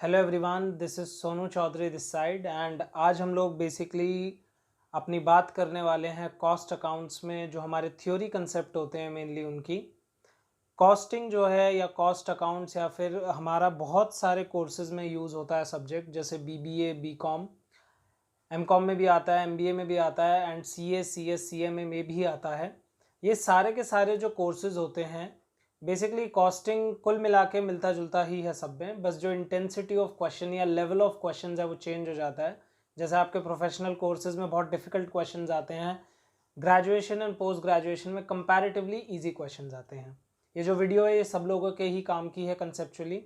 Hello everyone, this is Sonu Chaudhary this side and आज हम लोग बेसिकली अपनी बात करने वाले हैं कॉस्ट अकाउंट्स में जो हमारे थ्योरी कंसेप्ट होते हैं मेनली उनकी कॉस्टिंग जो है या कॉस्ट अकाउंट्स या फिर हमारा बहुत सारे कोर्सेज में यूज़ होता है सब्जेक्ट जैसे बीबीए, बीकॉम, एमकॉम में भी आता है, एमबीए में भी आता है एंड सीए, सीएस, सीएमए में भी आता है। ये सारे के सारे जो कोर्सेज होते हैं बेसिकली कॉस्टिंग कुल मिला के मिलता जुलता ही है सब में, बस जो इंटेंसिटी ऑफ क्वेश्चन या लेवल ऑफ क्वेश्चन है वो चेंज हो जाता है। जैसे आपके प्रोफेशनल कोर्सेज में बहुत डिफिकल्ट क्वेश्चन आते हैं, ग्रेजुएशन एंड पोस्ट ग्रेजुएशन में कंपैरेटिवली इजी क्वेश्चन आते हैं। ये जो वीडियो है ये सब लोगों के ही काम की है कंसेप्चुअली।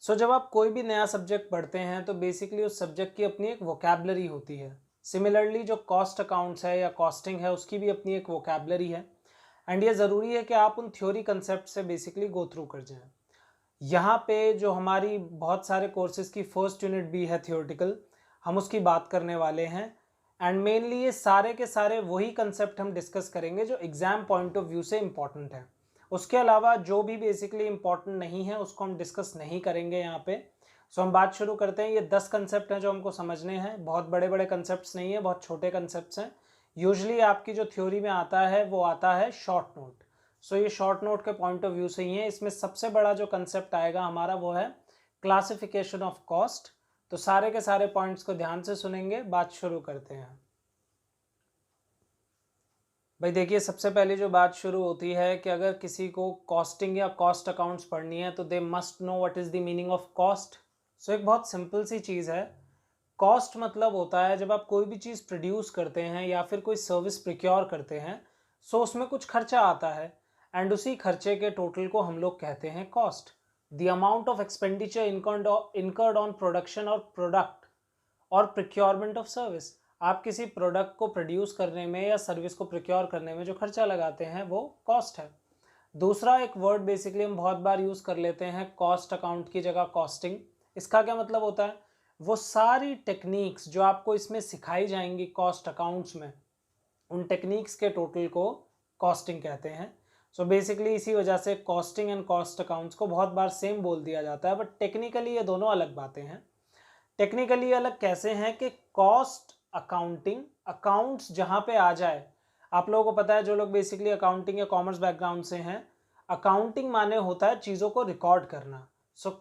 जब आप कोई भी नया सब्जेक्ट पढ़ते हैं तो बेसिकली उस सब्जेक्ट की अपनी एक वोकैबलरी होती है। सिमिलरली जो कॉस्ट अकाउंट्स है या कॉस्टिंग है उसकी भी अपनी एक वोकैबलरी है एंड ये ज़रूरी है कि आप उन थ्योरी कंसेप्ट से बेसिकली गो थ्रू कर जाएं। यहाँ पे जो हमारी बहुत सारे कोर्सेज की फर्स्ट यूनिट भी है थियोरटिकल, हम उसकी बात करने वाले हैं एंड मेनली ये सारे के सारे वही कंसेप्ट हम डिस्कस करेंगे जो एग्जाम पॉइंट ऑफ व्यू से इम्पॉर्टेंट है। उसके अलावा जो भी बेसिकली इम्पॉर्टेंट नहीं है उसको हम डिस्कस नहीं करेंगे यहाँ पे। हम बात शुरू करते हैं। ये 10 कंसेप्ट हैं जो हमको समझने हैं। बहुत बड़े बड़े कंसेप्ट्स नहीं है, बहुत छोटे कंसेप्ट्स हैं। यूजली आपकी जो थ्योरी में आता है वो आता है शॉर्ट नोट। ये शॉर्ट नोट के पॉइंट ऑफ व्यू से ही है। इसमें सबसे बड़ा जो कंसेप्ट आएगा हमारा वो है क्लासिफिकेशन ऑफ कॉस्ट। तो सारे के सारे पॉइंट्स को ध्यान से सुनेंगे, बात शुरू करते हैं। भाई देखिए, सबसे पहले जो बात शुरू होती है कि अगर किसी को कॉस्टिंग या कॉस्ट अकाउंट्स पढ़नी है तो they must know what is the meaning of cost. एक बहुत सिंपल सी चीज़ है। कॉस्ट मतलब होता है जब आप कोई भी चीज़ प्रोड्यूस करते हैं या फिर कोई सर्विस प्रिक्योर करते हैं, उसमें कुछ खर्चा आता है एंड उसी खर्चे के टोटल को हम लोग कहते हैं cost. The amount of expenditure incurred on production और प्रोडक्ट और प्रिक्योरमेंट ऑफ सर्विस। आप किसी प्रोडक्ट को प्रोड्यूस करने में या सर्विस को प्रिक्योर करने में जो खर्चा लगाते हैं वो कॉस्ट है। दूसरा एक वर्ड बेसिकली हम बहुत बार यूज़ कर लेते हैं कॉस्ट अकाउंट की जगह, कॉस्टिंग। इसका क्या मतलब होता है? वो सारी टेक्निक्स जो आपको इसमें सिखाई जाएंगी कॉस्ट अकाउंट्स में, उन टेक्निक्स के टोटल को कॉस्टिंग कहते हैं। बेसिकली इसी वजह से कॉस्टिंग एंड कॉस्ट अकाउंट्स को बहुत बार सेम बोल दिया जाता है, बट टेक्निकली ये दोनों अलग बातें हैं। टेक्निकली अलग कैसे हैं कि कॉस्ट अकाउंटिंग, अकाउंट्स जहां पे आ जाए, आप लोगों को पता है जो लोग बेसिकली अकाउंटिंग या कॉमर्स बैकग्राउंड से हैं, अकाउंटिंग माने होता है चीज़ों को रिकॉर्ड करना।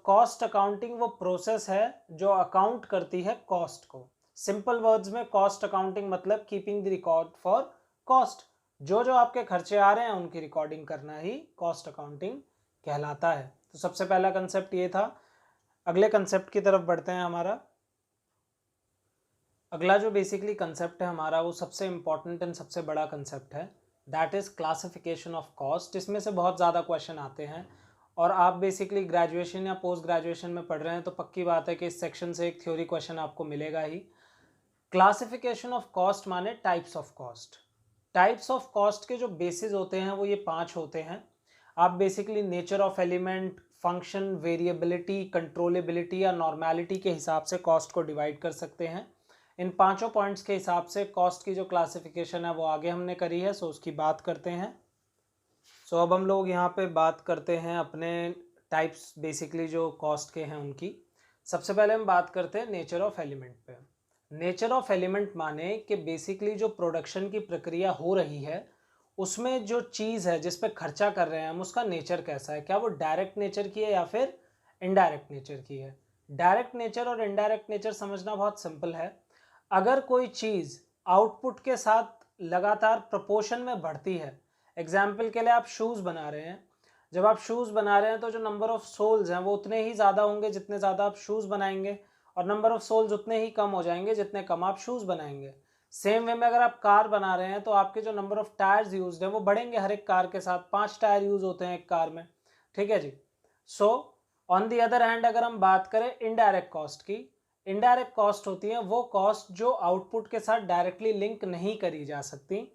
कॉस्ट अकाउंटिंग वो प्रोसेस है जो अकाउंट करती है कॉस्ट को। सिंपल वर्ड्स में कॉस्ट अकाउंटिंग मतलब keeping the record for cost. जो जो आपके खर्चे आ रहे हैं उनकी रिकॉर्डिंग करना ही कॉस्ट अकाउंटिंग कहलाता है। तो सबसे पहला कंसेप्ट ये था। अगले कंसेप्ट की तरफ बढ़ते हैं। हमारा अगला जो बेसिकली कंसेप्ट है हमारा वो सबसे इंपॉर्टेंट एंड सबसे बड़ा कंसेप्ट है, that is classification of cost. इसमें से बहुत ज़्यादा क्वेश्चन आते हैं और आप बेसिकली ग्रेजुएशन या पोस्ट ग्रेजुएशन में पढ़ रहे हैं तो पक्की बात है कि इस सेक्शन से एक थ्योरी क्वेश्चन आपको मिलेगा ही। क्लासिफिकेशन ऑफ कॉस्ट माने types of cost. Types of cost के जो बेसिस होते हैं वो ये 5 होते हैं। आप basically nature of element, function, variability, controllability या नॉर्मेलिटी के हिसाब से कॉस्ट को डिवाइड कर सकते हैं। इन पांचों पॉइंट्स के हिसाब से कॉस्ट की जो क्लासिफिकेशन है वो आगे हमने करी है, उसकी बात करते हैं। अब हम लोग यहाँ पे बात करते हैं अपने टाइप्स बेसिकली जो कॉस्ट के हैं उनकी। सबसे पहले हम बात करते हैं नेचर ऑफ एलिमेंट पे। नेचर ऑफ एलिमेंट माने कि बेसिकली जो प्रोडक्शन की प्रक्रिया हो रही है उसमें जो चीज़ है जिस पे खर्चा कर रहे हैं हम, उसका नेचर कैसा है, क्या वो डायरेक्ट नेचर की है या फिर इनडायरेक्ट नेचर की है। डायरेक्ट नेचर और इनडायरेक्ट नेचर समझना बहुत सिंपल है। अगर कोई चीज़ आउटपुट के साथ लगातार प्रोपोर्शन में बढ़ती है, एग्जाम्पल के लिए आप शूज़ बना रहे हैं। जब आप शूज़ बना रहे हैं तो जो नंबर ऑफ सोल्स हैं वो उतने ही ज़्यादा होंगे जितने ज़्यादा आप शूज़ बनाएंगे, और नंबर ऑफ सोल्स उतने ही कम हो जाएंगे जितने कम आप शूज़ बनाएंगे। सेम वे में अगर आप कार बना रहे हैं तो आपके जो नंबर ऑफ टायर्स यूज्ड हैं वो बढ़ेंगे हर एक कार के साथ। 5 टायर यूज होते हैं एक कार में, ठीक है जी। ऑन दी अदर हैंड अगर हम बात करें इनडायरेक्ट कॉस्ट की, इनडायरेक्ट कॉस्ट होती है वो कॉस्ट जो आउटपुट के साथ डायरेक्टली लिंक नहीं करी जा सकती।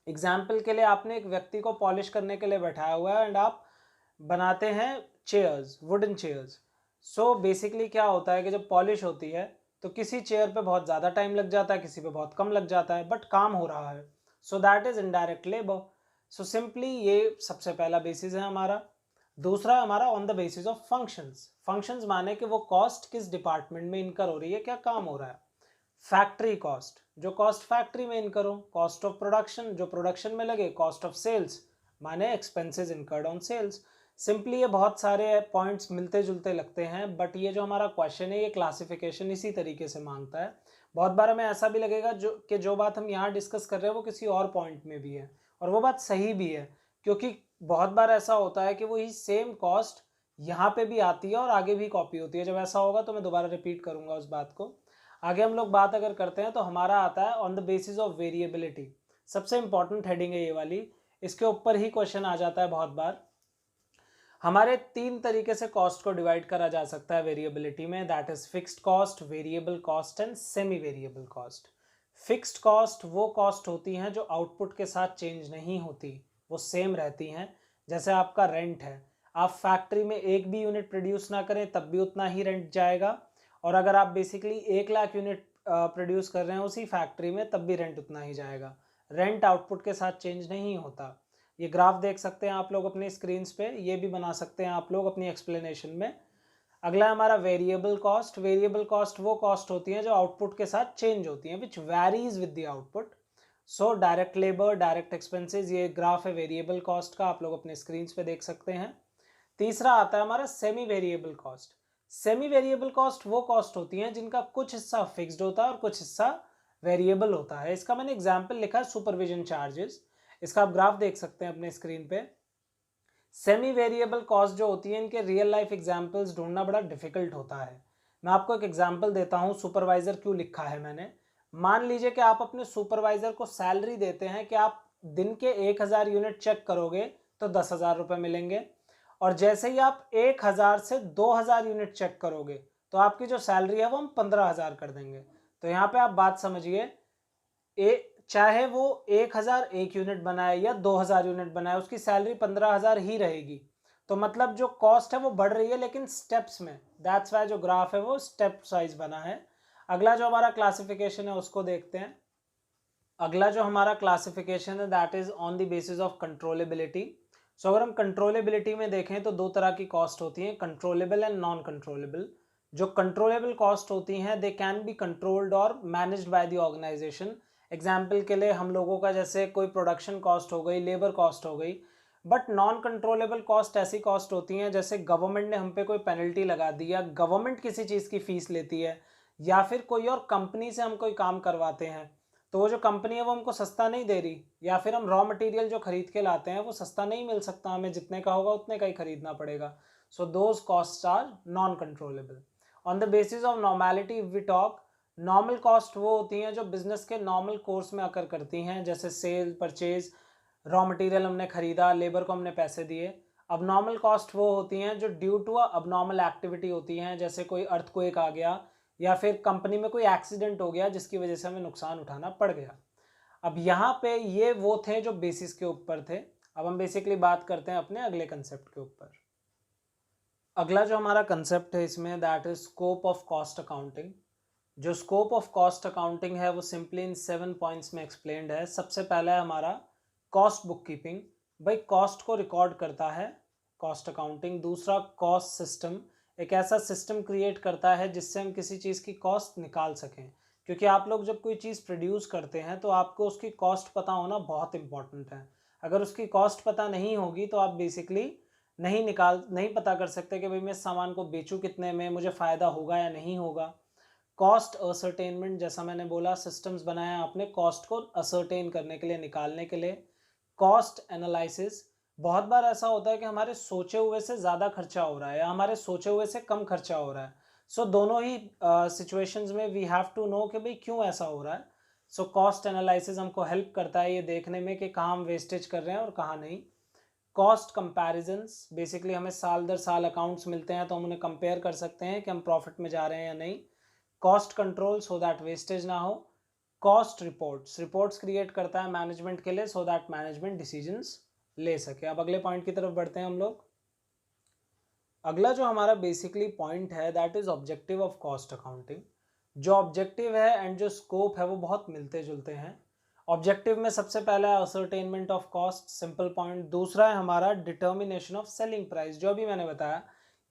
एग्जाम्पल के लिए आपने एक व्यक्ति को पॉलिश करने के लिए बैठाया हुआ है एंड आप बनाते हैं चेयर्स, वुडन चेयर्स। बेसिकली क्या होता है कि जब पॉलिश होती है तो किसी चेयर पे बहुत ज़्यादा टाइम लग जाता है, किसी पे बहुत कम लग जाता है, बट काम हो रहा है। That is indirect labour. Simply ये सबसे पहला बेसिस है हमारा। दूसरा हमारा on the basis of functions. Functions माने कि वो कॉस्ट किस डिपार्टमेंट में इनकर हो रही है, क्या काम हो रहा है। फैक्ट्री कॉस्ट, जो कॉस्ट फैक्ट्री में इनकर हो। कॉस्ट ऑफ प्रोडक्शन, जो प्रोडक्शन में लगे। कॉस्ट ऑफ सेल्स माने expenses incurred on sales. Simply ये बहुत सारे पॉइंट्स मिलते जुलते लगते हैं, बट ये जो हमारा क्वेश्चन है ये क्लासिफिकेशन इसी तरीके से मांगता है। बहुत बार हमें ऐसा भी लगेगा जो बात हम यहाँ डिस्कस कर रहे हैं वो किसी और पॉइंट में भी है, और वो बात सही भी है, क्योंकि बहुत बार ऐसा होता है कि वही सेम कॉस्ट यहाँ पे भी आती है और आगे भी कॉपी होती है। जब ऐसा होगा तो मैं दोबारा रिपीट करूंगा उस बात को। आगे हम लोग बात अगर करते हैं तो हमारा आता है on the basis of variability. सबसे इंपॉर्टेंट हेडिंग है ये वाली, इसके ऊपर ही क्वेश्चन आ जाता है बहुत बार। हमारे तीन तरीके से कॉस्ट को डिवाइड करा जा सकता है वेरिएबिलिटी में, that is fixed cost, variable cost and semi variable cost. Fixed cost वो कॉस्ट होती हैं जो आउटपुट के साथ चेंज नहीं होती, वो सेम रहती हैं। जैसे आपका रेंट है, आप फैक्ट्री में एक भी यूनिट प्रोड्यूस ना करें तब भी उतना ही रेंट जाएगा, और अगर आप बेसिकली 1 लाख यूनिट प्रोड्यूस कर रहे हैं उसी फैक्ट्री में तब भी रेंट उतना ही जाएगा। रेंट आउटपुट के साथ चेंज नहीं होता। ये ग्राफ देख सकते हैं आप लोग अपनी स्क्रीन पे, ये भी बना सकते हैं आप लोग अपनी एक्सप्लेनेशन में। अगला हमारा वेरिएबल कॉस्ट। वेरिएबल कॉस्ट वो कॉस्ट होती है जो आउटपुट के साथ चेंज होती हैं, which varies with the output. So direct labour, direct expenses, ये ग्राफ है वेरिएबल कॉस्ट का, आप लोग अपने स्क्रीन पे देख सकते हैं। तीसरा आता है हमारा semi variable cost. Semi variable cost वो कॉस्ट होती हैं जिनका कुछ हिस्सा फिक्स्ड होता है और कुछ हिस्सा वेरिएबल होता है। इसका मैंने एग्जाम्पल लिखा है सुपरविजन चार्जेस, इसका आप ग्राफ देख सकते हैं अपने स्क्रीन पे। सेमी वेरिएबल कॉस्ट जो होती है इनके रियल लाइफ एग्जांपल्स ढूंढना बड़ा डिफिकल्ट होता है। मैं आपको एक एग्जांपल देता हूँ, सुपरवाइजर क्यों लिखा है मैंने। मान लीजिए कि आप अपने सुपरवाइजर को सैलरी देते हैं कि आप दिन के 1000 यूनिट चेक करोगे तो 10,000 रुपये मिलेंगे, और जैसे ही आप 1000 से 2000 यूनिट चेक करोगे तो आपकी जो सैलरी है वो हम 15,000 कर देंगे। तो यहाँ पे आप बात समझिए, चाहे वो 1000 एक यूनिट बनाए या 2000 यूनिट बनाए, उसकी सैलरी 15,000 ही रहेगी। तो मतलब जो कॉस्ट है वो बढ़ रही है लेकिन स्टेप्स में, दैट्स वाई जो ग्राफ है वो स्टेप साइज बना है। अगला जो हमारा क्लासिफिकेशन है उसको देखते हैं। अगला जो हमारा क्लासिफिकेशन है that is on the basis of controllability. So अगर हम कंट्रोलेबिलिटी में देखें तो दो तरह की कॉस्ट होती हैं, कंट्रोलेबल एंड नॉन कंट्रोलेबल। जो कंट्रोलेबल कॉस्ट होती हैं दे कैन बी कंट्रोल्ड और managed by the organisation. Example के लिए हम लोगों का जैसे कोई प्रोडक्शन कॉस्ट हो गई, लेबर कॉस्ट हो गई। बट नॉन कंट्रोलेबल कॉस्ट ऐसी कॉस्ट होती हैं जैसे गवर्नमेंट ने हम पे कोई पेनल्टी लगा दी, या गवर्नमेंट किसी चीज़ की फीस लेती है, या फिर कोई और कंपनी से हम कोई काम करवाते हैं तो वो जो कंपनी है वो हमको सस्ता नहीं दे रही, या फिर हम रॉ मटेरियल जो खरीद के लाते हैं वो सस्ता नहीं मिल सकता, हमें जितने का होगा उतने का ही खरीदना पड़ेगा। So those cost are non controllable. On the basis of normality we talk, normal cost वो होती हैं जो बिजनेस के नॉर्मल कोर्स में अकर करती हैं, जैसे सेल, परचेज, रॉ मटेरियल हमने खरीदा, लेबर को हमने पैसे दिए। अब नॉर्मल कॉस्ट वो होती हैं जो ड्यू टू अब नॉर्मल एक्टिविटी होती हैं, जैसे कोई अर्थक्वेक आ गया या फिर कंपनी में कोई एक्सीडेंट हो गया जिसकी वजह से हमें नुकसान उठाना पड़ गया। अब यहाँ पे ये वो थे जो बेसिस के ऊपर थे। अब हम बेसिकली बात करते हैं अपने अगले कंसेप्ट के ऊपर। अगला जो हमारा कंसेप्ट है इसमें that is scope of cost accounting. जो स्कोप ऑफ कॉस्ट अकाउंटिंग है वो सिंपली इन 7 पॉइंट्स में एक्सप्लेन्ड है। सबसे पहला है हमारा कॉस्ट बुक कीपिंग, भाई कॉस्ट को रिकॉर्ड करता है कॉस्ट अकाउंटिंग। दूसरा कॉस्ट सिस्टम, एक ऐसा सिस्टम क्रिएट करता है जिससे हम किसी चीज़ की कॉस्ट निकाल सकें, क्योंकि आप लोग जब कोई चीज़ प्रोड्यूस करते हैं तो आपको उसकी कॉस्ट पता होना बहुत इंपॉर्टेंट है। अगर उसकी कॉस्ट पता नहीं होगी तो आप बेसिकली नहीं पता कर सकते कि भाई मैं इस सामान को बेचूं कितने में, मुझे फ़ायदा होगा या नहीं होगा। कॉस्ट असर्टेनमेंट, जैसा मैंने बोला सिस्टम्स बनाया आपने कॉस्ट को असर्टेन करने के लिए, निकालने के लिए। कॉस्ट एनालिसिस, बहुत बार ऐसा होता है कि हमारे सोचे हुए से ज़्यादा खर्चा हो रहा है या हमारे सोचे हुए से कम खर्चा हो रहा है। सो दोनों ही सिचुएशंस में वी हैव टू नो कि भाई क्यों ऐसा हो रहा है। सो कॉस्ट एनालिसिस हमको हेल्प करता है ये देखने में कि कहाँ हम वेस्टेज कर रहे हैं और कहाँ नहीं। कॉस्ट कंपैरिजंस, बेसिकली हमें साल दर साल अकाउंट्स मिलते हैं तो हम उन्हें कंपेयर कर सकते हैं कि हम प्रॉफिट में जा रहे हैं या नहीं। Cost control, so that wastage ना हो। कॉस्ट रिपोर्ट्स क्रिएट करता है मैनेजमेंट के लिए, सो दैट मैनेजमेंट डिसीजंस ले सके। अब अगले पॉइंट की तरफ बढ़ते हैं हम लोग। अगला जो हमारा बेसिकली पॉइंट है that is objective of cost accounting. जो ऑब्जेक्टिव है एंड जो स्कोप है वो बहुत मिलते जुलते हैं। ऑब्जेक्टिव में सबसे पहला है ascertainment of cost, simple point. दूसरा है हमारा डिटर्मिनेशन ऑफ सेलिंग प्राइस, जो भी मैंने बताया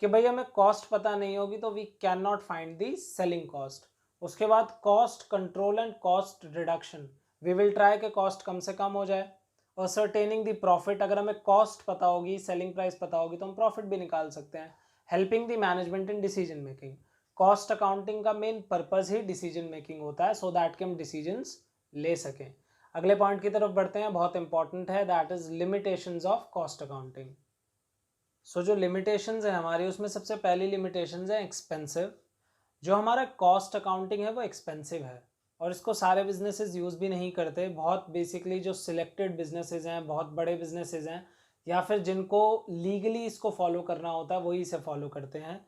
कि भाई हमें कॉस्ट पता नहीं होगी तो we can not find the selling cost. उसके बाद cost control and cost reduction, we will try के कॉस्ट कम से कम हो जाए। असर्टेनिंग द प्रॉफिट, अगर हमें कॉस्ट पता होगी, सेलिंग प्राइस पता होगी तो हम प्रॉफिट भी निकाल सकते हैं। Helping the management in decision making, cost accounting का मेन पर्पज ही डिसीजन मेकिंग होता है, सो दैट कि हम डिसीजंस ले सकें। अगले पॉइंट की तरफ बढ़ते हैं, बहुत इंपॉर्टेंट है, that is limitations of cost accounting. So जो लिमिटेशंस है हमारी, उसमें सबसे पहली लिमिटेशंस है एक्सपेंसिव। जो हमारा कॉस्ट अकाउंटिंग है वो एक्सपेंसिव है और इसको सारे बिजनेसेस यूज़ भी नहीं करते। बहुत बेसिकली जो सिलेक्टेड बिजनेसेस हैं, बहुत बड़े बिजनेसेस हैं, या फिर जिनको लीगली इसको फॉलो करना होता है वही इसे फॉलो करते हैं।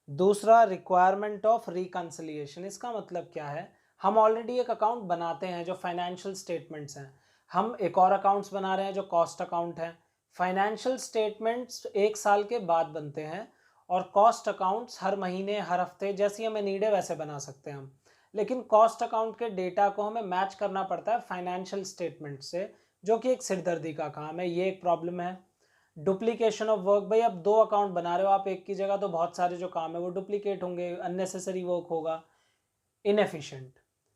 दूसरा, रिक्वायरमेंट ऑफ रिकन्सिलिएशन। इसका मतलब क्या है, हम ऑलरेडी एक अकाउंट बनाते हैं जो फाइनेंशियल स्टेटमेंट्स हैं, हम एक और अकाउंट्स बना रहे हैं जो कॉस्ट अकाउंट है। फाइनेंशियल स्टेटमेंट्स एक साल के बाद बनते हैं और कॉस्ट अकाउंट्स हर महीने हर हफ्ते जैसी हमें नीड है वैसे बना सकते हैं हम। लेकिन कॉस्ट अकाउंट के डेटा को हमें मैच करना पड़ता है फाइनेंशियल स्टेटमेंट से, जो कि एक सिरदर्दी का काम है, ये एक प्रॉब्लम है। डुप्लीकेशन ऑफ वर्क, भाई अब दो अकाउंट बना रहे हो आप एक की जगह, तो बहुत सारे जो काम है वो डुप्लीकेट होंगे, अननेसेसरी वर्क होगा, इनएफिशिएंट।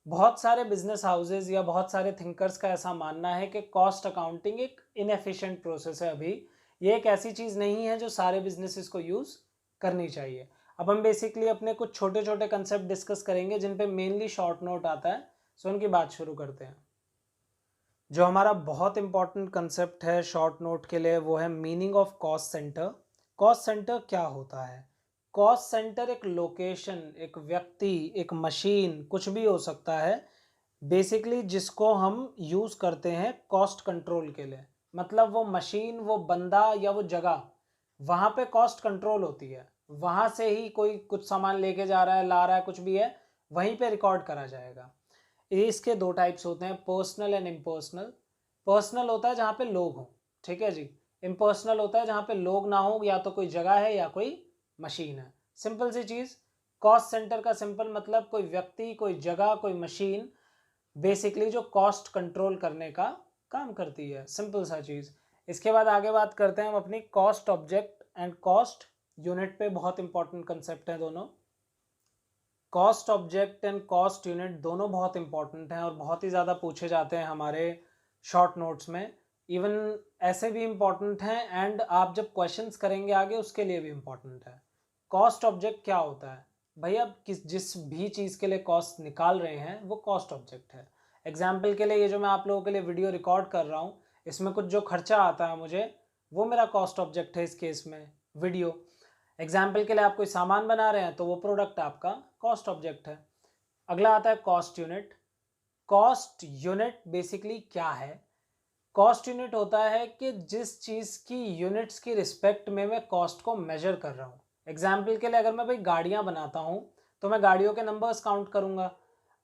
बहुत सारे बिजनेस हाउसेज या बहुत सारे थिंकर्स का ऐसा मानना है कि कॉस्ट अकाउंटिंग एक इनएफिशिएंट प्रोसेस है। अभी ये एक ऐसी चीज़ नहीं है जो सारे बिजनेसेस को यूज़ करनी चाहिए। अब हम बेसिकली अपने कुछ छोटे छोटे कंसेप्ट डिस्कस करेंगे जिन पे मेनली शॉर्ट नोट आता है, सो उनकी बात शुरू करते हैं। जो हमारा बहुत इंपॉर्टेंट कंसेप्ट है शॉर्ट नोट के लिए वो है meaning of cost centre. Cost centre क्या होता है? कॉस्ट सेंटर एक लोकेशन, एक व्यक्ति, एक मशीन, कुछ भी हो सकता है बेसिकली, जिसको हम यूज़ करते हैं कॉस्ट कंट्रोल के लिए। मतलब वो मशीन, वो बंदा या वो जगह, वहाँ पे कॉस्ट कंट्रोल होती है। वहाँ से ही कोई कुछ सामान लेके जा रहा है, ला रहा है, कुछ भी है, वहीं पे रिकॉर्ड करा जाएगा। इसके दो टाइप्स होते हैं, पर्सनल एंड इम्पर्सनल। पर्सनल होता है जहाँ पे लोग हों, ठीक है जी। इम्पर्सनल होता है जहाँ पे लोग ना हो, या तो कोई जगह है या कोई मशीन है। सिंपल सी चीज़, कॉस्ट सेंटर का सिंपल मतलब कोई व्यक्ति, कोई जगह, कोई मशीन बेसिकली जो कॉस्ट कंट्रोल करने का काम करती है, सिंपल सा चीज़। इसके बाद आगे बात करते हैं हम अपनी cost object and cost unit पे। बहुत इंपॉर्टेंट कंसेप्ट है दोनों। Cost object and cost unit दोनों बहुत इंपॉर्टेंट हैं और बहुत ही ज़्यादा पूछे जाते हैं हमारे शॉर्ट नोट्स में। इवन ऐसे भी इम्पॉर्टेंट हैं एंड आप जब क्वेश्चंस करेंगे आगे उसके लिए भी इम्पॉर्टेंट है। कॉस्ट ऑब्जेक्ट क्या होता है भाई? अब जिस भी चीज़ के लिए कॉस्ट निकाल रहे हैं वो कॉस्ट ऑब्जेक्ट है। एग्जाम्पल के लिए ये जो मैं आप लोगों के लिए वीडियो रिकॉर्ड कर रहा हूँ, इसमें कुछ जो खर्चा आता है मुझे, वो मेरा कॉस्ट ऑब्जेक्ट है इस केस में, वीडियो। एग्जाम्पल के लिए आप कोई सामान बना रहे हैं तो वो प्रोडक्ट आपका कॉस्ट ऑब्जेक्ट है। अगला आता है cost unit. Cost unit basically क्या है? कॉस्ट यूनिट होता है कि जिस चीज़ की यूनिट्स की रिस्पेक्ट में मैं कॉस्ट को मेजर कर रहा हूँ। एग्जाम्पल के लिए अगर मैं भाई गाड़ियाँ बनाता हूँ तो मैं गाड़ियों के नंबर्स काउंट करूँगा।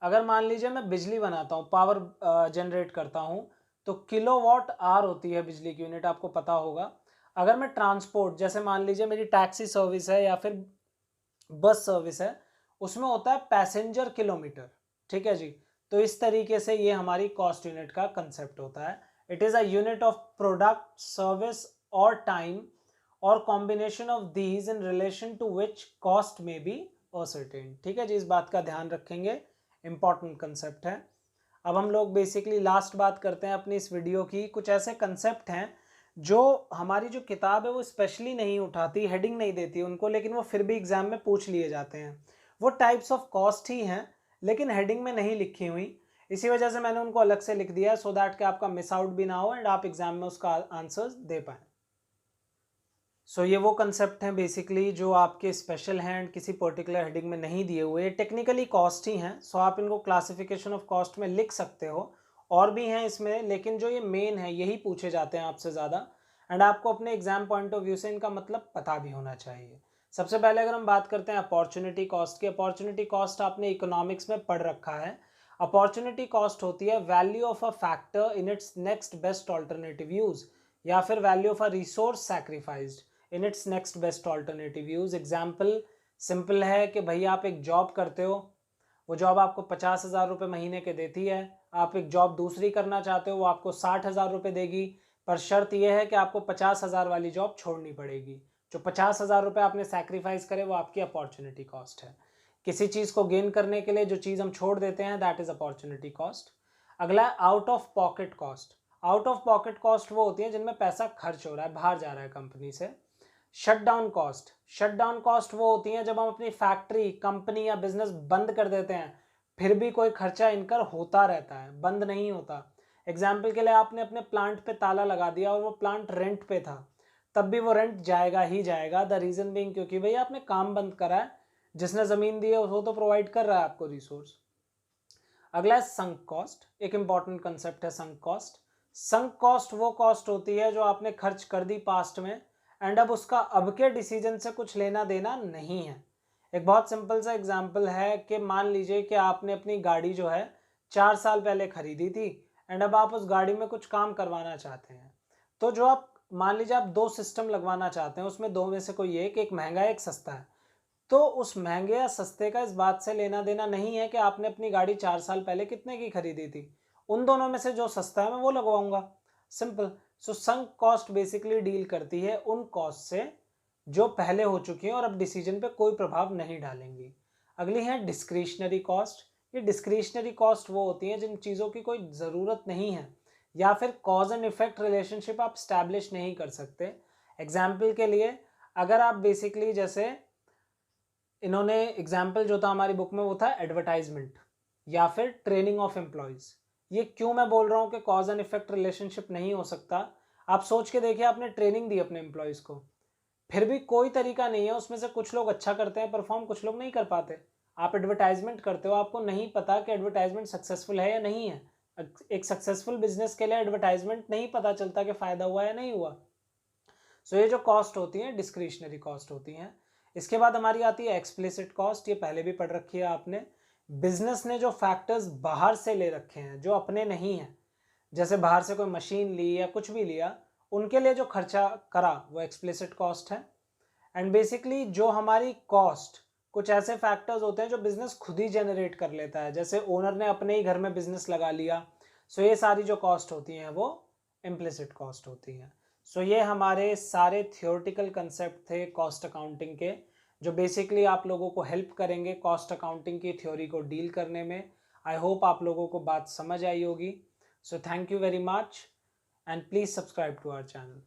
अगर मान लीजिए मैं बिजली बनाता हूँ, पावर जनरेट करता हूँ, तो किलोवाट आवर होती है बिजली की यूनिट, आपको पता होगा। अगर मैं ट्रांसपोर्ट, जैसे मान लीजिए मेरी टैक्सी सर्विस है या फिर बस सर्विस है, उसमें होता है पैसेंजर किलोमीटर, ठीक है जी। तो इस तरीके से ये हमारी कॉस्ट यूनिट का कंसेप्ट होता है। It is a unit of product, service और टाइम और combination of these in relation to which cost may be ascertain, ठीक है जी। इस बात का ध्यान रखेंगे, इंपॉर्टेंट कंसेप्ट है। अब हम लोग बेसिकली लास्ट बात करते हैं अपनी इस वीडियो की। कुछ ऐसे कंसेप्ट हैं जो हमारी जो किताब है वो स्पेशली नहीं उठाती, हेडिंग नहीं देती उनको, लेकिन वो फिर भी एग्जाम में पूछ लिए जाते हैं। वो टाइप्स ऑफ कॉस्ट ही हैं लेकिन हेडिंग में नहीं लिखी हुई, इसी वजह से मैंने उनको अलग से लिख दिया है, सो दैट कि आपका मिस आउट भी ना हो एंड आप एग्जाम में उसका आंसर दे पाएँ। सो ये वो कंसेप्ट हैं बेसिकली जो आपके स्पेशल हैं एंड किसी पर्टिकुलर हेडिंग में नहीं दिए हुए, टेक्निकली कॉस्ट ही हैं। सो आप इनको क्लासिफिकेशन ऑफ कॉस्ट में लिख सकते हो, और भी हैं इसमें, लेकिन जो ये मेन है यही पूछे जाते हैं आपसे ज़्यादा, एंड आपको अपने एग्जाम पॉइंट ऑफ व्यू से इनका मतलब पता भी होना चाहिए। सबसे पहले अगर हम बात करते हैं अपॉर्चुनिटी कॉस्ट की, अपॉर्चुनिटी कॉस्ट आपने इकोनॉमिक्स में पढ़ रखा है। अपॉर्चुनिटी कॉस्ट होती है value of a factor in its next best alternative use, या फिर value of a resource sacrificed in its next best alternative use. Example simple है कि भैया आप एक जॉब करते हो, वो जॉब आपको 50,000 रुपये महीने के देती है, आप एक जॉब दूसरी करना चाहते हो वो आपको 60,000 रुपये देगी, पर शर्त यह है कि आपको 50,000 वाली जॉब छोड़नी पड़ेगी। जो 50,000 रुपये आपने सैक्रिफाइस करे वो आपकी अपॉर्चुनिटी कॉस्ट है। किसी चीज़ को गेन करने के लिए जो चीज़ हम छोड़ देते हैं दैट इज़ अपॉर्चुनिटी कॉस्ट। अगला है out of pocket cost. Out of pocket cost वो होती है जिनमें पैसा खर्च हो रहा है, बाहर जा रहा है कंपनी से। Shut down cost. Shut down cost वो होती है जब हम अपनी फैक्ट्री, कंपनी या बिजनेस बंद कर देते हैं, फिर भी कोई खर्चा इनकर होता रहता है, बंद नहीं होता। एग्जाम्पल के लिए आपने अपने प्लांट पे ताला लगा दिया और वो प्लांट रेंट पे था, तब भी वो रेंट जाएगा ही जाएगा। द रीजन बीइंग क्योंकि भैया आपने काम बंद करा है, जिसने जमीन दी है वो तो प्रोवाइड कर रहा है आपको रिसोर्स। अगला है संक कॉस्ट। एक इंपॉर्टेंट कंसेप्ट है संक कॉस्ट। संक कॉस्ट वो कॉस्ट होती है जो आपने खर्च कर दी पास्ट में एंड अब उसका अब के डिसीजन से कुछ लेना देना नहीं है। एक बहुत सिंपल सा एग्जांपल है कि मान लीजिए कि आपने अपनी गाड़ी जो है 4 साल पहले खरीदी थी एंड अब आप उस गाड़ी में कुछ काम करवाना चाहते हैं। तो जो आप मान लीजिए आप 2 सिस्टम लगवाना चाहते हैं, उसमें 2 में से कोई एक महंगा है एक सस्ता है। तो उस महंगे या सस्ते का इस बात से लेना देना नहीं है कि आपने अपनी गाड़ी 4 साल पहले कितने की खरीदी थी। उन दोनों में से जो सस्ता है मैं वो लगवाऊंगा, सिंपल। सो संक कॉस्ट बेसिकली डील करती है उन कॉस्ट से जो पहले हो चुकी हैं और अब डिसीजन पे कोई प्रभाव नहीं डालेंगी। अगली है डिस्क्रिशनरी कॉस्ट। ये डिस्क्रिशनरी कॉस्ट वो होती हैं जिन चीज़ों की कोई ज़रूरत नहीं है या फिर कॉज एंड इफेक्ट रिलेशनशिप आप स्टैब्लिश नहीं कर सकते। एग्जाम्पल के लिए अगर आप बेसिकली जैसे इन्होंने एग्जाम्पल जो था हमारी बुक में वो था एडवर्टाइजमेंट या फिर ट्रेनिंग ऑफ एम्प्लॉयज़। ये क्यों मैं बोल रहा हूँ कि कॉज एंड इफेक्ट रिलेशनशिप नहीं हो सकता। आप सोच के देखिए, आपने ट्रेनिंग दी अपने एम्प्लॉयज़ को, फिर भी कोई तरीका नहीं है, उसमें से कुछ लोग अच्छा करते हैं परफॉर्म, कुछ लोग नहीं कर पाते। आप एडवर्टाइजमेंट करते हो, आपको नहीं पता कि एडवर्टाइजमेंट सक्सेसफुल है या नहीं है। एक सक्सेसफुल बिजनेस के लिए एडवर्टाइजमेंट नहीं पता चलता कि फ़ायदा हुआ या नहीं हुआ। सो ये जो कॉस्ट होती हैं डिस्क्रिशनरी कॉस्ट होती हैं। इसके बाद हमारी आती है एक्सप्लिसिट कॉस्ट। ये पहले भी पढ़ रखी है आपने। बिजनेस ने जो फैक्टर्स बाहर से ले रखे हैं जो अपने नहीं हैं, जैसे बाहर से कोई मशीन ली या कुछ भी लिया, उनके लिए जो खर्चा करा वो एक्सप्लिसिट कॉस्ट है। एंड बेसिकली जो हमारी कॉस्ट, कुछ ऐसे फैक्टर्स होते हैं जो बिजनेस खुद ही जनरेट कर लेता है, जैसे ओनर ने अपने ही घर में बिजनेस लगा लिया। सो ये सारी जो कॉस्ट होती हैं वो इम्प्लिसिट कॉस्ट होती हैं। सो ये हमारे सारे थियोरेटिकल कंसेप्ट थे कॉस्ट अकाउंटिंग के, जो बेसिकली आप लोगों को हेल्प करेंगे कॉस्ट अकाउंटिंग की थ्योरी को डील करने में। आई होप आप लोगों को बात समझ आई होगी। So thank you very much and please subscribe to our channel.